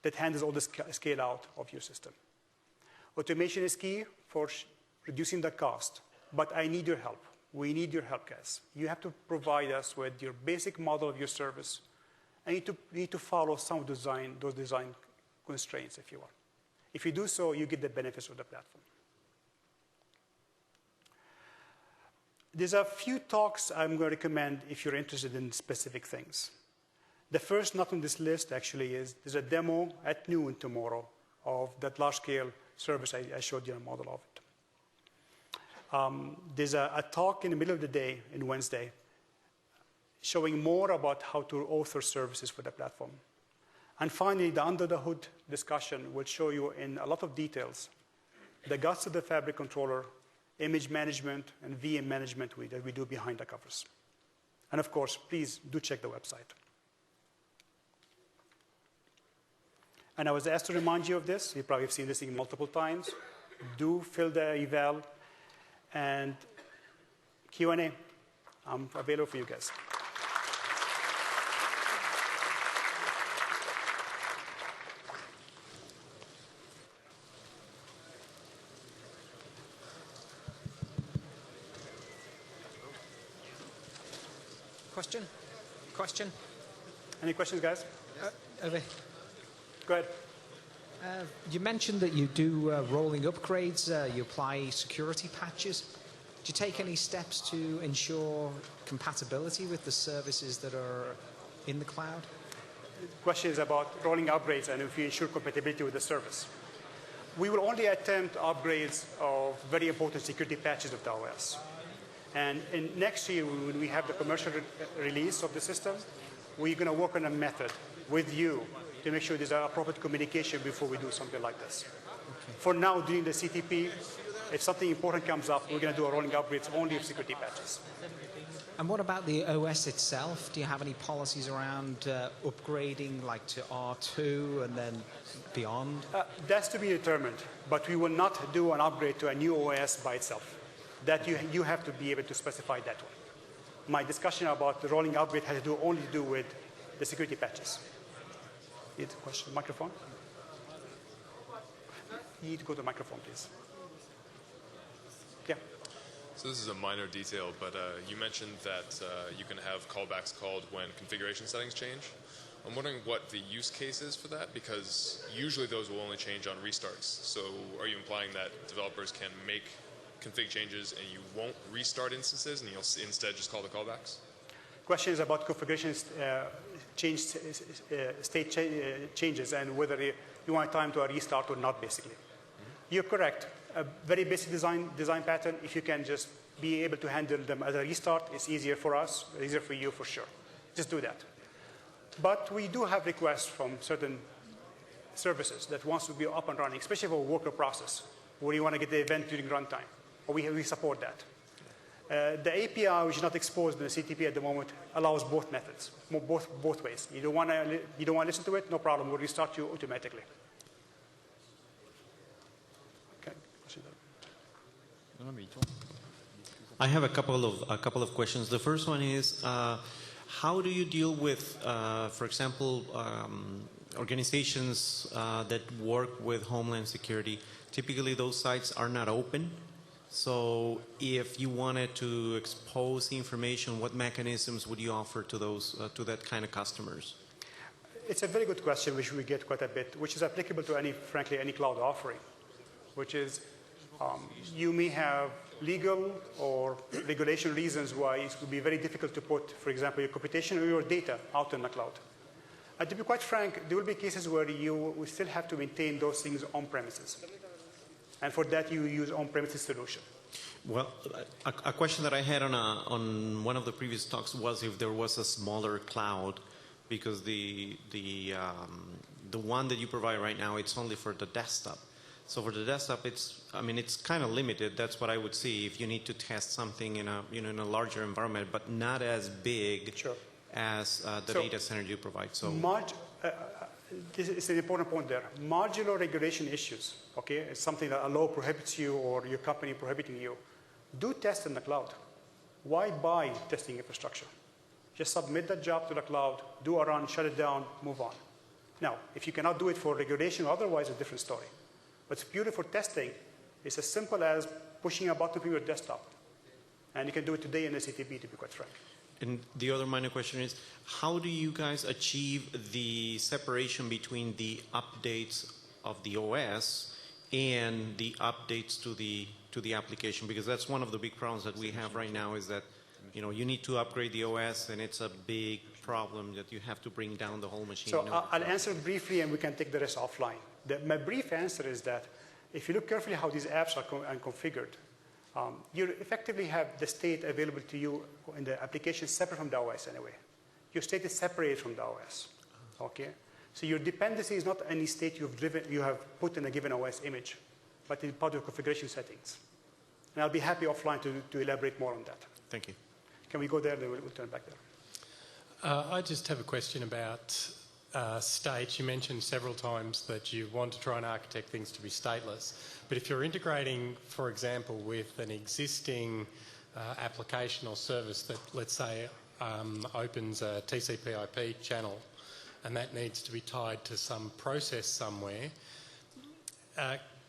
that handles all the scale out of your system. Automation is key for reducing the cost. But I need your help. We need your help, guys. You have to provide us with your basic model of your service. And you need to follow some of those design constraints, if you will. If you do so, you get the benefits of the platform. There's a few talks I'm going to recommend if you're interested in specific things. The first, not on this list, actually, is there's a demo at noon tomorrow of that large-scale service I showed you a model of it. There's a talk in the middle of the day, in Wednesday, showing more about how to author services for the platform. And finally, the under-the-hood discussion will show you in a lot of details the guts of the fabric controller, image management, and VM management that we do behind the covers. And of course, please do check the website. And I was asked to remind you of this. You probably have seen this thing multiple times. Do fill the eval. And Q&A. I'm available for you guys. Question? Question? Any questions, guys? Over. Go ahead. You mentioned that you do rolling upgrades, you apply security patches. Do you take any steps to ensure compatibility with the services that are in the cloud? The question is about rolling upgrades and if we ensure compatibility with the service. We will only attempt upgrades of very important security patches of the OS. And next year, when we have the commercial release of the system, we're going to work on a method with you to make sure there's appropriate communication before we do something like this. Okay. For now, during the CTP, if something important comes up, we're going to do a rolling upgrades only of security patches. And what about the OS itself? Do you have any policies around upgrading, like to R2 and then beyond? That's to be determined, but we will not do an upgrade to a new OS by itself. That you have to be able to specify that one. My discussion about the rolling upgrade has only to do with the security patches. Need a question? Microphone? You need to go to the microphone, please. Yeah. So this is a minor detail, but you mentioned that you can have callbacks called when configuration settings change. I'm wondering what the use case is for that, because usually those will only change on restarts. So are you implying that developers can make config changes and you won't restart instances and you'll instead just call the callbacks? Question is about configuration state changes and whether you want time to a restart or not, basically. You're correct. A very basic design pattern, if you can just be able to handle them as a restart, it's easier for us, easier for you for sure. Just do that. But we do have requests from certain services that wants to be up and running, especially for a worker process, where you want to get the event during runtime. We support that. The API, which is not exposed in the CTP at the moment, allows both methods, both ways. You don't want to listen to it, no problem. We'll restart you automatically. Okay. I have a couple of questions. The first one is, how do you deal with, for example, organizations that work with Homeland Security? Typically, those sites are not open. So if you wanted to expose information, what mechanisms would you offer to those to that kind of customers? It's a very good question, which we get quite a bit, which is applicable to frankly, any cloud offering, which is you may have legal or regulation reasons why it would be very difficult to put, for example, your computation or your data out in the cloud. And to be quite frank, there will be cases where you will still have to maintain those things on premises. And for that, you use on-premises solution. Well, a question that I had on one of the previous talks was if there was a smaller cloud, because the one that you provide right now, it's only for the desktop. So for the desktop, it's kind of limited. That's what I would see if you need to test something in a larger environment, but not as big as the data center you provide. So. This is an important point there. Modular regulation issues, okay? It's something that a law prohibits you or your company prohibiting you. Do test in the cloud. Why buy testing infrastructure? Just submit that job to the cloud, do a run, shut it down, move on. Now, if you cannot do it for regulation or otherwise, a different story. What's purely for testing is as simple as pushing a button from your desktop. And you can do it today in the CTP, to be quite frank. And the other minor question is, how do you guys achieve the separation between the updates of the OS and the updates to the application? Because that's one of the big problems that we have right now, is that you need to upgrade the OS, and it's a big problem that you have to bring down the whole machine. So I'll answer briefly, and we can take the rest offline. My brief answer is that if you look carefully how these apps are configured, you effectively have the state available to you in the application separate from the OS anyway. Your state is separated from the OS. Okay? So your dependency is not any state you have put in a given OS image, but in part of your configuration settings. And I'll be happy offline to elaborate more on that. Thank you. Can we go there, then we'll turn back there. I just have a question about state. You mentioned several times that you want to try and architect things to be stateless. But if you're integrating, for example, with an existing application or service that, let's say, opens a TCP/IP channel, and that needs to be tied to some process somewhere,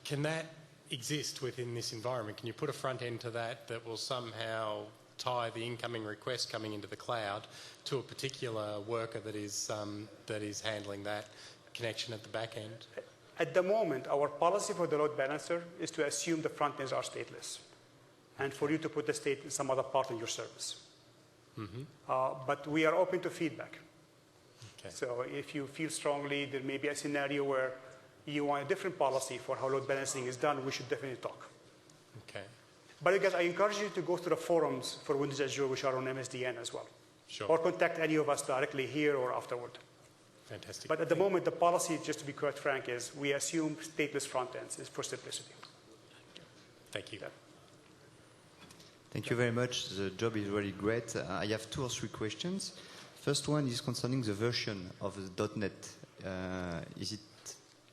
can that exist within this environment? Can you put a front end to that will somehow tie the incoming request coming into the cloud to a particular worker that is handling that connection at the back end? At the moment, our policy for the load balancer is to assume the front ends are stateless, and for you to put the state in some other part of your service. But we are open to feedback. Okay. So if you feel strongly there may be a scenario where you want a different policy for how load balancing is done, we should definitely talk. Okay. But I guess I encourage you to go to the forums for Windows Azure, which are on MSDN as well. Sure. Or contact any of us directly here or afterward. Fantastic. But at the moment, the policy, just to be quite frank, is we assume stateless front ends is for simplicity. Thank you. Yeah. Thank you very much. The job is really great. I have 2 or 3 questions. First one is concerning the version of the .NET. Is it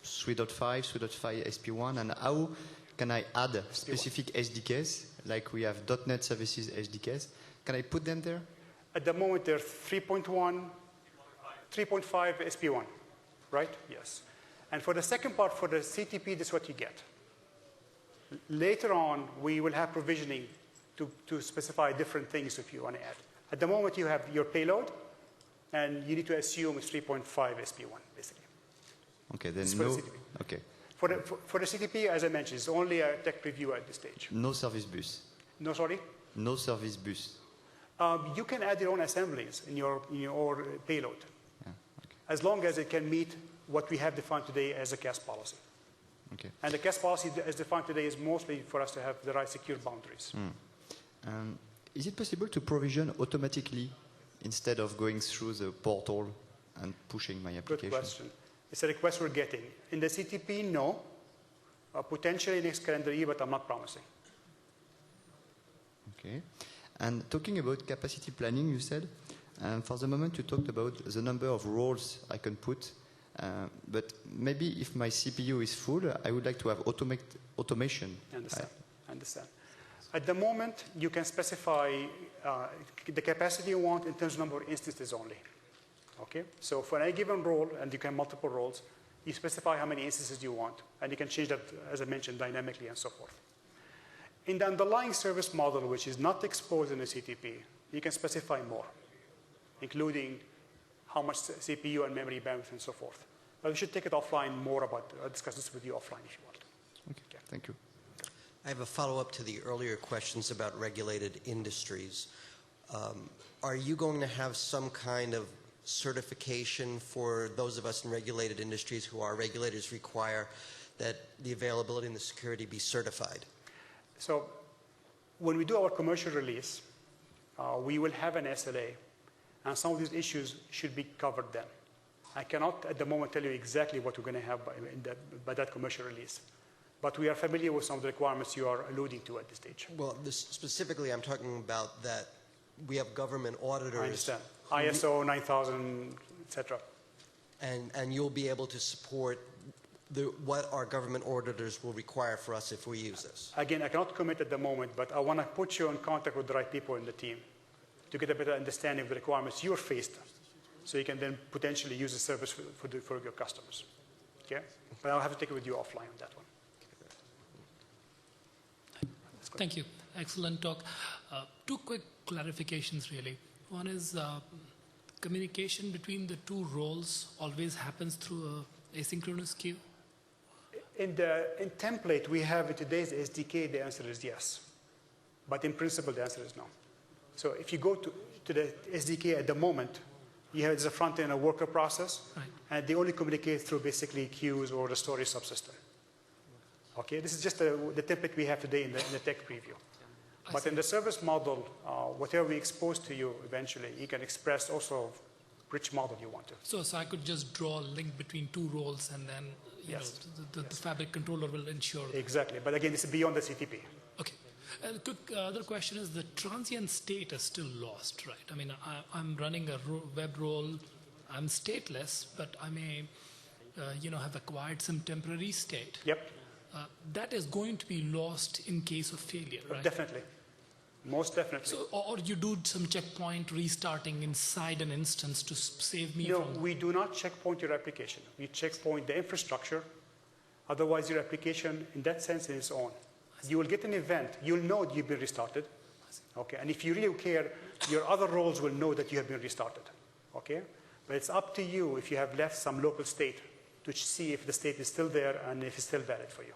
3.5, 3.5 SP1? And how can I add specific SDKs, like we have .NET Services SDKs? Can I put them there? At the moment, they're 3.1, 3.5 SP1, right? Yes. And for the second part, for the CTP, that's what you get. Later on, we will have provisioning to specify different things if you want to add. At the moment, you have your payload, and you need to assume it's 3.5 SP1, basically. Okay, then For the no. CTP. Okay, For the CTP, as I mentioned, it's only a tech preview at this stage. no service bus. No, sorry? No service bus. You can add your own assemblies in your payload, Yeah, okay. as long as it can meet what we have defined today as a CAS policy. Okay. And the CAS policy as defined today is mostly for us to have the right secure boundaries. Is it possible to provision automatically instead of going through the portal and pushing my Good application? question. It's a request we're getting. In the CTP, no. Potentially next calendar year, but I'm not promising. Okay. And talking about capacity planning, you said, for the moment you talked about the number of roles I can put, but maybe if my CPU is full, I would like to have automation. I understand. At the moment, you can specify the capacity you want in terms of number of instances only. Okay? So for any given role, and you can have multiple roles, you specify how many instances you want, and you can change that, as I mentioned, dynamically and so forth. In the underlying service model, which is not exposed in the CTP, you can specify more, including how much CPU and memory bandwidth and so forth. But we should take it offline more about, discuss this with you offline if you want. Okay, thank you. I have a follow-up to the earlier questions about regulated industries. Are you going to have some kind of certification for those of us in regulated industries who our regulators require that the availability and the security be certified? So when we do our commercial release, we will have an SLA, and some of these issues should be covered then. I cannot at the moment tell you exactly what we're going to have by that commercial release, but we are familiar with some of the requirements you are alluding to at this stage. Well, specifically, I'm talking about that we have government auditors. I understand. ISO 9000, et cetera. And you'll be able to support what our government auditors will require for us if we use this. Again, I cannot commit at the moment, but I want to put you in contact with the right people in the team to get a better understanding of the requirements you're faced, so you can then potentially use the service for your customers. Okay? But I'll have to take it with you offline on that one. Thank you. Excellent talk. 2 quick clarifications, really. One is communication between the 2 roles always happens through an asynchronous queue? In template we have in today's SDK, the answer is yes. But in principle, the answer is no. So if you go to the SDK at the moment, there's a front end, a worker process, right, and they only communicate through basically queues or the storage subsystem. Okay, this is just the template we have today in the tech preview. But in the service model, whatever we expose to you eventually, you can express also which model you want to. So I could just draw a link between 2 roles, and then Yes. The fabric controller will ensure that. Exactly. But again, this is beyond the CTP. Okay. A quick other question is the transient state is still lost, right? I mean, I'm running a web role. I'm stateless, but I may, have acquired some temporary state. Yep. That is going to be lost in case of failure, right? Definitely. Most definitely. So, or you do some checkpoint restarting inside an instance to save me No, from... we do not checkpoint your application. We checkpoint the infrastructure. Otherwise, your application, in that sense, is on. You will get an event. You'll know you've been restarted, Okay, and if you really care, your other roles will know that you have been restarted. Okay, but it's up to you if you have left some local state to see if the state is still there and if it's still valid for you.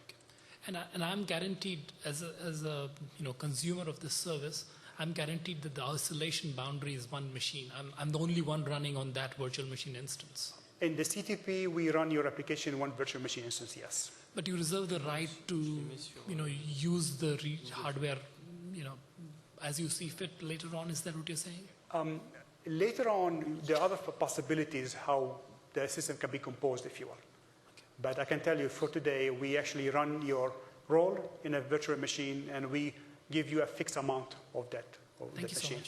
And I'm guaranteed as a consumer of this service, I'm guaranteed that the isolation boundary is one machine. I'm the only one running on that virtual machine instance. In the CTP, we run your application in one virtual machine instance, yes. But you reserve the right to use the hardware as you see fit later on. Is that what you're saying? Later on, there are other possibilities how the system can be composed, if you will. But I can tell you for today, we actually run your role in a virtual machine and we give you a fixed amount of that Thank you machine.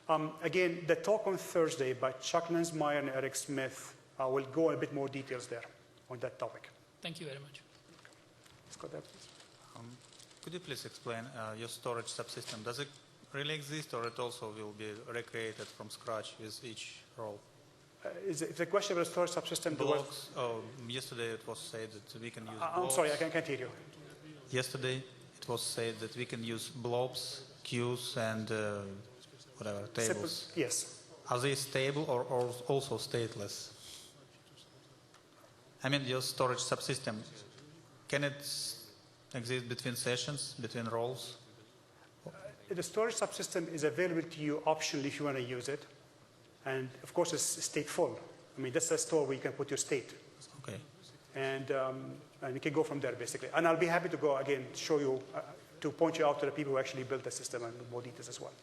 so much. Again, the talk on Thursday by Chuck Lensmeyer and Eric Smith will go a bit more details there on that topic. Thank you very much. Let's go there, please. Could you please explain your storage subsystem? Does it really exist, or it also will be recreated from scratch with each role? Is the question about storage subsystem? Blocks. Yesterday it was said that we can use blobs. I'm sorry, I can't hear you. Yesterday it was said that we can use blobs, queues, and whatever, tables. Yes. Are they stable or also stateless? I mean, your storage subsystem, can it exist between sessions, between roles? The storage subsystem is available to you optionally if you want to use it. And of course, it's stateful. I mean, that's a store where you can put your state. Okay. And you can go from there, basically. And I'll be happy to go again, show you, to point you out to the people who actually built the system and more details as well.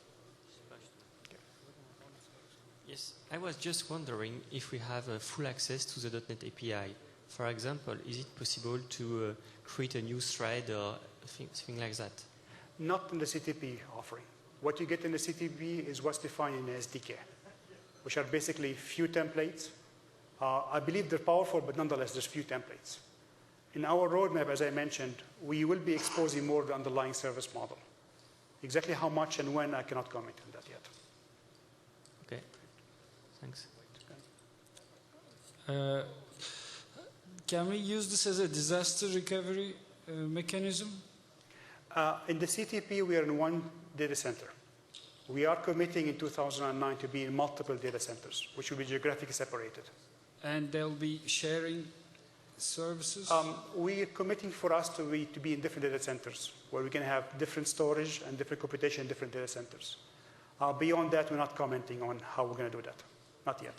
Yes, I was just wondering if we have full access to the .NET API. For example, is it possible to create a new thread or thing like that? Not in the CTP offering. What you get in the CTP is what's defined in the SDK, which are basically few templates. I believe they're powerful, but nonetheless, there's few templates. In our roadmap, as I mentioned, we will be exposing more of the underlying service model. Exactly how much and when, I cannot comment on that yet. Okay, thanks. Can we use this as a disaster recovery mechanism? In the CTP, we are in one data center. We are committing in 2009 to be in multiple data centers, which will be geographically separated. And they'll be sharing services? We are committing for us to be in different data centers, where we can have different storage and different computation in different data centers. Beyond that, we're not commenting on how we're going to do that. Not yet.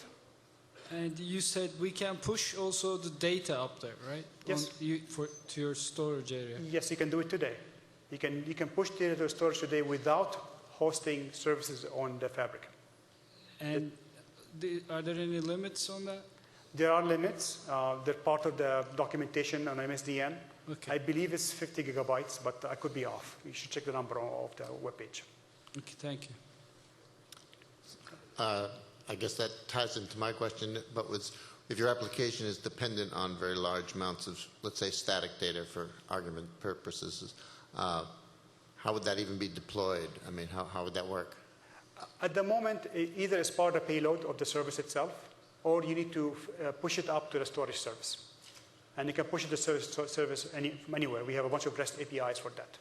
And you said we can push also the data up there, right? Yes. To your storage area. Yes, you can do it today. You can push data to storage today without hosting services on the fabric. And are there any limits on that? There are limits. They're part of the documentation on MSDN. Okay. I believe it's 50 gigabytes, but I could be off. You should check the number of the webpage. Okay, thank you. I guess that ties into my question, but if your application is dependent on very large amounts of, let's say, static data for argument purposes, how would that even be deployed? I mean, how would that work? At the moment, either as part of the payload of the service itself, or you need to push it up to the storage service. And you can push it to the service anywhere. We have a bunch of REST APIs for that.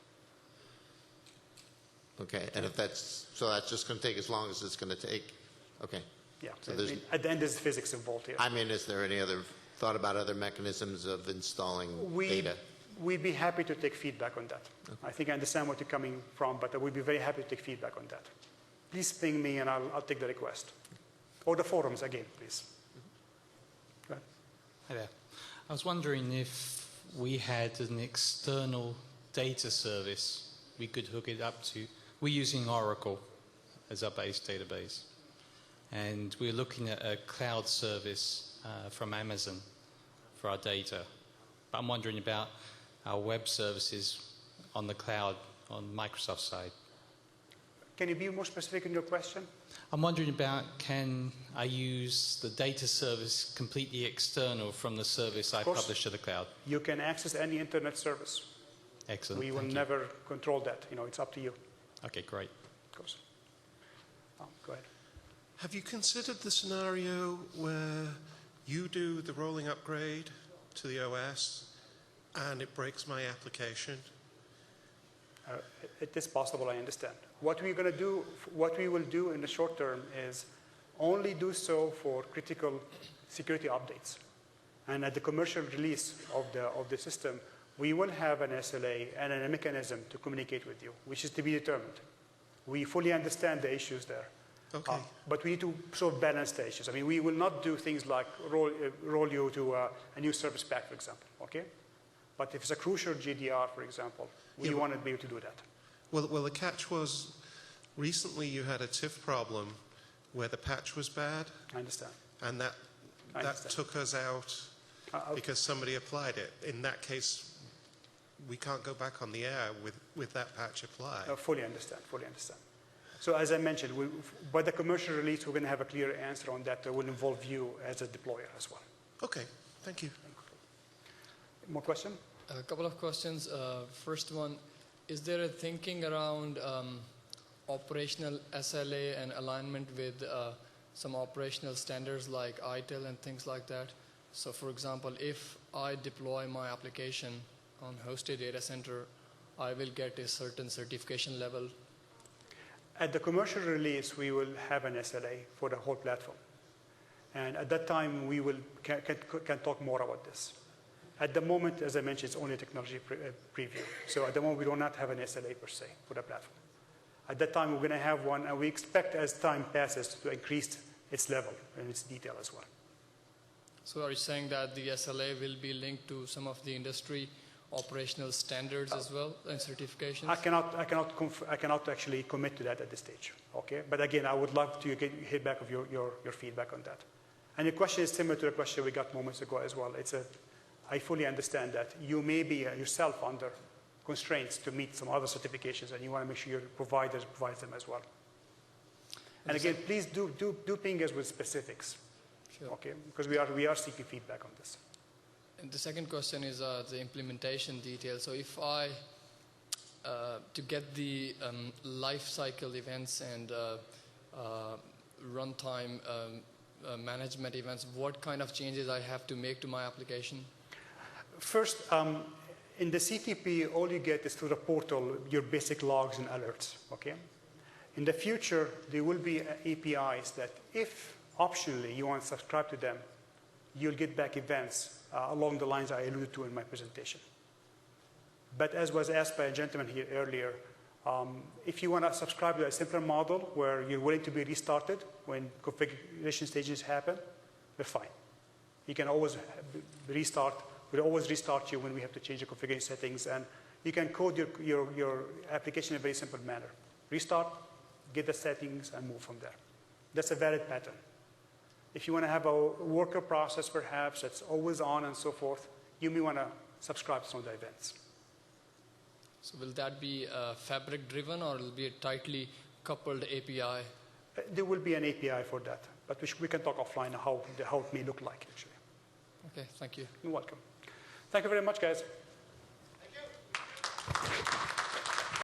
Okay, and if that's just going to take as long as it's going to take. Okay. Yeah. So at the end, there's physics involved here. I mean, is there any other thought about other mechanisms of installing data? We'd be happy to take feedback on that. Okay. I think I understand what you're coming from, but we'd be very happy to take feedback on that. Please ping me, and I'll take the request. Or the forums again, please. Go ahead. Hi there. I was wondering if we had an external data service we could hook it up to. We're using Oracle as our base database. And we're looking at a cloud service from Amazon for our data. But I'm wondering about our web services on the cloud on Microsoft's side. Can you be more specific in your question? I'm wondering about, can I use the data service completely external from the service I publish to the cloud? You can access any internet service. Excellent. We will never control that. It's up to you. Okay, great. Of course. Go ahead. Have you considered the scenario where you do the rolling upgrade to the OS and it breaks my application? It is possible, I understand. What we will do in the short term is only do so for critical security updates. And at the commercial release of the system, we will have an SLA and a mechanism to communicate with you, which is to be determined. We fully understand the issues there. Okay. But we need to sort of balance the issues. I mean, we will not do things like roll you to a new service pack, for example, okay? But if it's a crucial GDR, for example, we want to be able to do that. Well, the catch was recently you had a TIFF problem where the patch was bad. I understand. And that took us out because somebody applied it. In that case, we can't go back on the air with that patch applied. Fully understand, fully understand. So as I mentioned, by the commercial release, we're going to have a clear answer on that will involve you as a deployer as well. Okay, thank you. More question? A couple of questions. First one, is there a thinking around operational SLA and alignment with some operational standards like ITIL and things like that? So for example, if I deploy my application on hosted data center, I will get a certain certification level. At the commercial release, we will have an SLA for the whole platform. And at that time, we can talk more about this. At the moment, as I mentioned, it's only a technology preview. So at the moment, we do not have an SLA per se for the platform. At that time, we're going to have one, and we expect as time passes to increase its level and its detail as well. So are you saying that the SLA will be linked to some of the industry operational standards as well and certifications? I cannot actually commit to that at this stage. Okay, but again, I would love to get feedback of your feedback on that. And the question is similar to the question we got moments ago as well. I fully understand that you may be yourself under constraints to meet some other certifications, and you want to make sure your provider provides them as well. And again, please do ping us with specifics. Sure. Okay, because we are seeking feedback on this. And the second question is the implementation details. So if to get the life cycle events and runtime management events, what kind of changes I have to make to my application? First, in the CTP, all you get is through the portal your basic logs and alerts. Okay. In the future, there will be APIs that, if optionally you want to subscribe to them, you'll get back events along the lines I alluded to in my presentation. But as was asked by a gentleman here earlier, if you want to subscribe to a simpler model where you're willing to be restarted when configuration stages happen, we're fine. You can always restart. We'll always restart you when we have to change the configuration settings, and you can code your application in a very simple manner. Restart, get the settings, and move from there. That's a valid pattern. If you want to have a worker process, perhaps, that's always on and so forth, you may want to subscribe to some of the events. So will that be fabric-driven, or will it be a tightly coupled API? There will be an API for that, but we can talk offline how it may look like, actually. Okay, thank you. You're welcome. Thank you very much, guys. Thank you.